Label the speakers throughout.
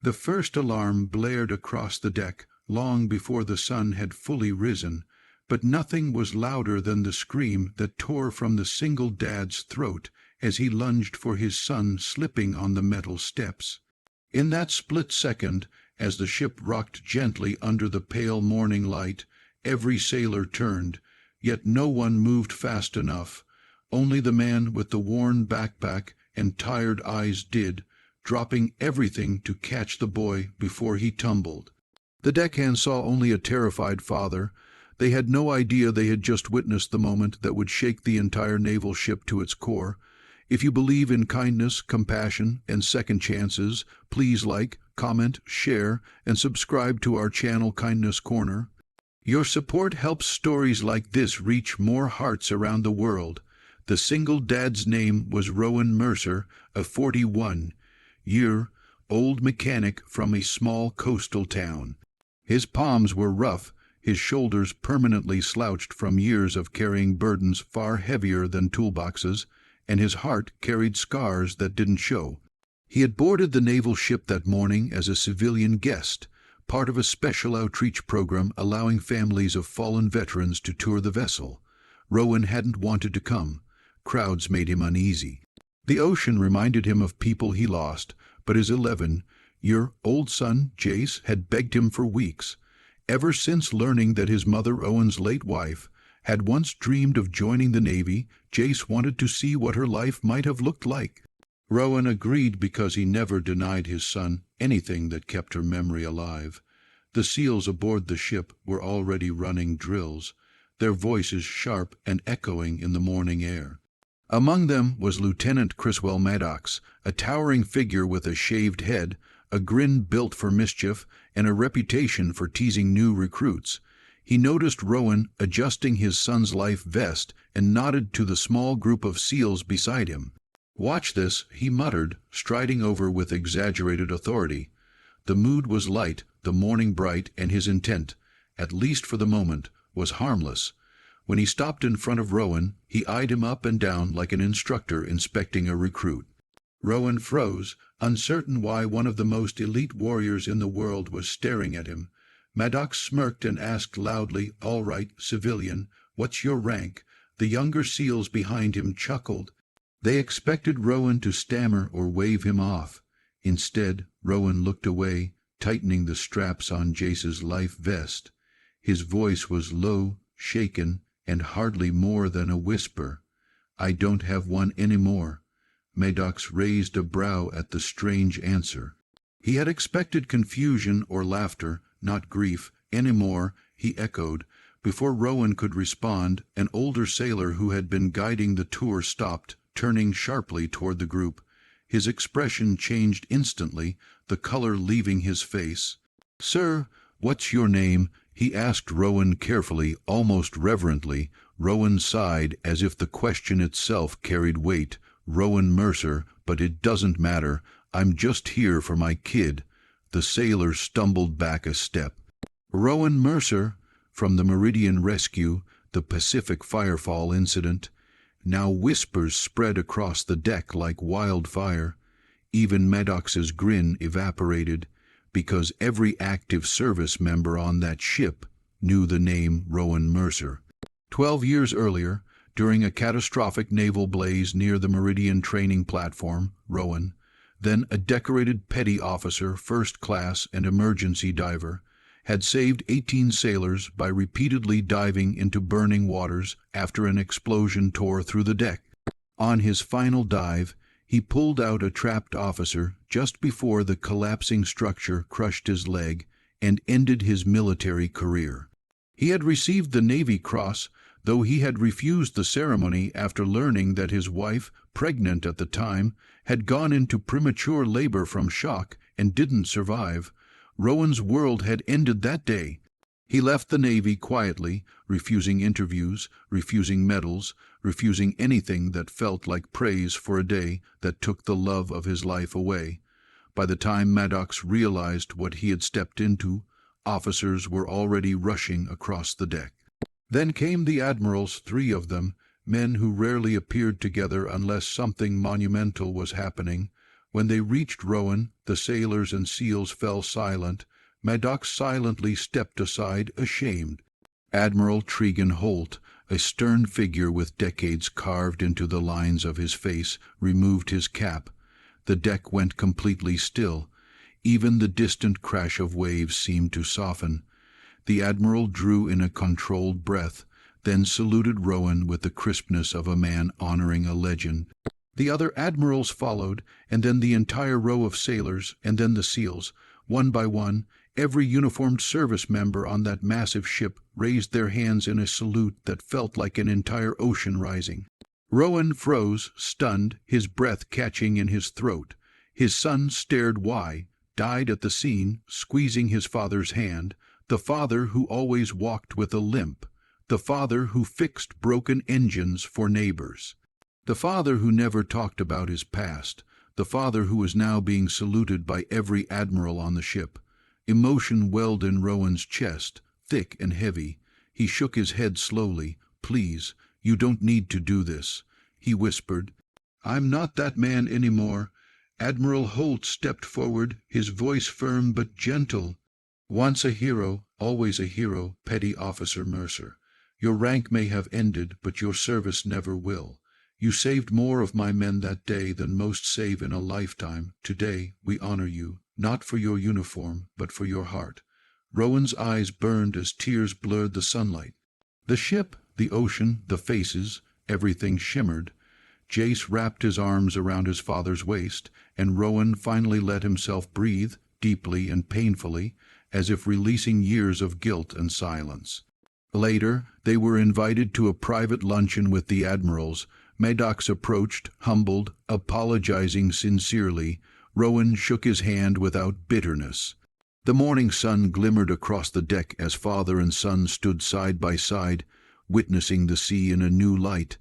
Speaker 1: The first alarm blared across the deck long before the sun had fully risen, but nothing was louder than the scream that tore from the single dad's throat as he lunged for his son slipping on the metal steps. In that split second, as the ship rocked gently under the pale morning light, every sailor turned, yet no one moved fast enough. Only the man with the worn backpack and tired eyes did, dropping everything to catch the boy before he tumbled. The deckhands saw only a terrified father. They had no idea they had just witnessed the moment that would shake the entire naval ship to its core. If you believe in kindness, compassion, and second chances, please like, comment, share, and subscribe to our channel Kindness Corner. Your support helps stories like this reach more hearts around the world. The single dad's name was Rowan Mercer, a 41-year-old mechanic from a small coastal town. His palms were rough, his shoulders permanently slouched from years of carrying burdens far heavier than toolboxes, and his heart carried scars that didn't show. He had boarded the naval ship that morning as a civilian guest, part of a special outreach program allowing families of fallen veterans to tour the vessel. Rowan hadn't wanted to come. Crowds made him uneasy. The ocean reminded him of people he lost, but his 11-year-old son, Jace, had begged him for weeks. Ever since learning that his mother, Owen's late wife, had once dreamed of joining the Navy, Jace wanted to see what her life might have looked like. Rowan agreed because he never denied his son anything that kept her memory alive. The SEALs aboard the ship were already running drills, their voices sharp and echoing in the morning air. Among them was Lieutenant Criswell Maddox, a towering figure with a shaved head, a grin built for mischief, and a reputation for teasing new recruits. He noticed Rowan adjusting his son's life vest and nodded to the small group of SEALs beside him. "Watch this," he muttered, striding over with exaggerated authority. The mood was light, the morning bright, and his intent, at least for the moment, was harmless. When he stopped in front of Rowan, he eyed him up and down like an instructor inspecting a recruit. Rowan froze, uncertain why one of the most elite warriors in the world was staring at him. Maddox smirked and asked loudly, "All right, civilian, what's your rank?" The younger SEALs behind him chuckled. They expected Rowan to stammer or wave him off. Instead, Rowan looked away, tightening the straps on Jace's life vest. His voice was low, shaken, and hardly more than a whisper. "I don't have one anymore." Maddox raised a brow at the strange answer. He had expected confusion or laughter, not grief. "Anymore," he echoed. Before Rowan could respond, an older sailor who had been guiding the tour stopped, turning sharply toward the group. His expression changed instantly, the color leaving his face. "Sir, what's your name?" he asked Rowan carefully, almost reverently. Rowan sighed, as if the question itself carried weight. "Rowan Mercer, but it doesn't matter. I'm just here for my kid." The sailor stumbled back a step. "Rowan Mercer, from the Meridian Rescue, the Pacific Firefall incident." Now whispers spread across the deck like wildfire. Even Maddox's grin evaporated, because every active service member on that ship knew the name Rowan Mercer. 12 years earlier, during a catastrophic naval blaze near the Meridian training platform, Rowan, then a decorated petty officer, first class and emergency diver, had saved 18 sailors by repeatedly diving into burning waters after an explosion tore through the deck. On his final dive, he pulled out a trapped officer just before the collapsing structure crushed his leg and ended his military career. He had received the Navy Cross, though he had refused the ceremony after learning that his wife, pregnant at the time, had gone into premature labor from shock and didn't survive. Rowan's world had ended that day. He left the Navy quietly, refusing interviews, refusing medals, refusing anything that felt like praise for a day that took the love of his life away. By the time Maddox realized what he had stepped into, officers were already rushing across the deck. Then came the Admirals, 3 of them, men who rarely appeared together unless something monumental was happening. When they reached Rowan, the sailors and seals fell silent. Maddox silently stepped aside, ashamed. Admiral Tregan Holt, a stern figure with decades carved into the lines of his face, removed his cap. The deck went completely still. Even the distant crash of waves seemed to soften. The Admiral drew in a controlled breath, then saluted Rowan with the crispness of a man honoring a legend. The other admirals followed, and then the entire row of sailors, and then the SEALs. One by one, every uniformed service member on that massive ship raised their hands in a salute that felt like an entire ocean rising. Rowan froze, stunned, his breath catching in his throat. His son stared wide-eyed at the scene, squeezing his father's hand, the father who always walked with a limp, the father who fixed broken engines for neighbors. The father who never talked about his past, the father who was now being saluted by every admiral on the ship. Emotion welled in Rowan's chest, thick and heavy. He shook his head slowly. "Please, you don't need to do this," he whispered. "I'm not that man anymore." Admiral Holt stepped forward, his voice firm but gentle. "Once a hero, always a hero, Petty Officer Mercer. Your rank may have ended, but your service never will. You saved more of my men that day than most save in a lifetime. Today we honor you, not for your uniform, but for your heart." Rowan's eyes burned as tears blurred the sunlight. The ship, the ocean, the faces, everything shimmered. Jace wrapped his arms around his father's waist, and Rowan finally let himself breathe, deeply and painfully, as if releasing years of guilt and silence. Later, they were invited to a private luncheon with the admirals. Maddox approached, humbled, apologizing sincerely. Rowan shook his hand without bitterness. The morning sun glimmered across the deck as father and son stood side by side, witnessing the sea in a new light.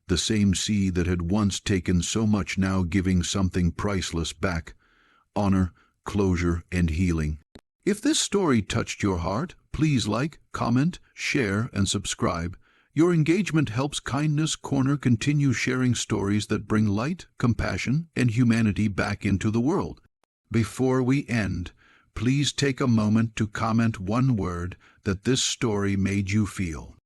Speaker 1: The same sea that had once taken so much now giving something priceless back: honor, closure, and healing. If this story touched your heart, please like, comment, share, and subscribe. Your engagement helps Kindness Corner continue sharing stories that bring light, compassion, and humanity back into the world. Before we end, please take a moment to comment one word that this story made you feel.